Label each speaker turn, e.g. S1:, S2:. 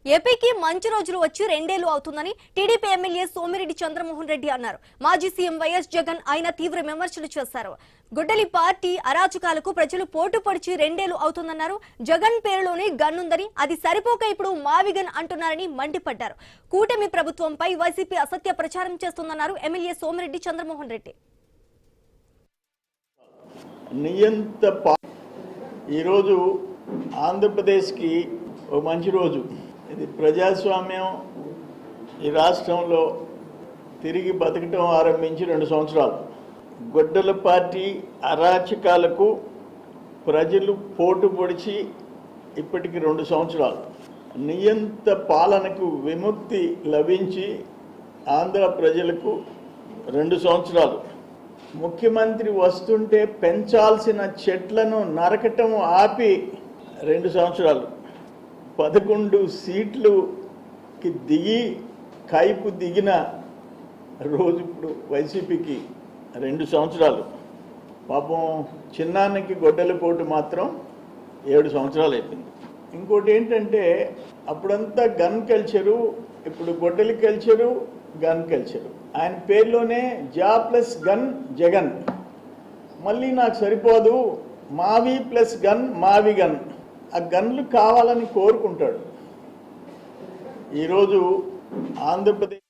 S1: ఏపీకి మంచి రోజులు వచ్చి రెండేళ్లు అవుతుందని టీడీపీ ఎమ్మెల్యే సోమిరెడ్డి చంద్రమోహన్ రెడ్డి అన్నారు. మాజీ సీఎం వైఎస్ జగన్ ఆయన తీవ్ర విమర్శలు చేశారు. గుడ్డలి పార్టీ అరాచకాలకు ప్రజలు పోటు పొడిచి రెండేళ్లు అవుతుందన్నారు. జగన్ పేరులోనే గన్ ఉందని, అది సరిపోక ఇప్పుడు మావి గన్ అంటున్నారని మండిపడ్డారు. కూటమి ప్రభుత్వంపై వైసీపీ అసత్య ప్రచారం చేస్తుందన్నారు ఎమ్మెల్యే సోమిరెడ్డి చంద్రమోహన్ రెడ్డి.
S2: ఈరోజు ఆంధ్రప్రదేశ్కి ఒక మంచి రోజు. ఇది ప్రజాస్వామ్యం ఈ రాష్ట్రంలో తిరిగి బతకటం ఆరంభించి 2 సంవత్సరాలు. గొడ్డల పార్టీ అరాచకాలకు ప్రజలు పోటు పొడిచి ఇప్పటికి 2 సంవత్సరాలు. నియంత పాలనకు విముక్తి లభించి ఆంధ్ర ప్రజలకు 2 సంవత్సరాలు. ముఖ్యమంత్రి వస్తుంటే పెంచాల్సిన చెట్లను నరకటం ఆపి 2 సంవత్సరాలు. 11 సీట్లుకి దిగి కైపు దిగిన రోజు ఇప్పుడు వైసీపీకి 2 సంవత్సరాలు. పాపం చిన్నానికి గొడ్డలి పోటు మాత్రం 7 సంవత్సరాలు అయిపోయింది. ఇంకోటి ఏంటంటే అప్పుడంతా గన్ కల్చరు, ఇప్పుడు గొడ్డలి కల్చరు, గన్ కల్చరు. ఆయన పేరులోనే జా ప్లస్ గన్ జగన్. మళ్ళీ నాకు సరిపోదు, మావి ప్లస్ గన్ మావి గన్. ఆ గన్లు కావాలని కోరుకుంటాడు. ఈరోజు ఆంధ్రప్రదేశ్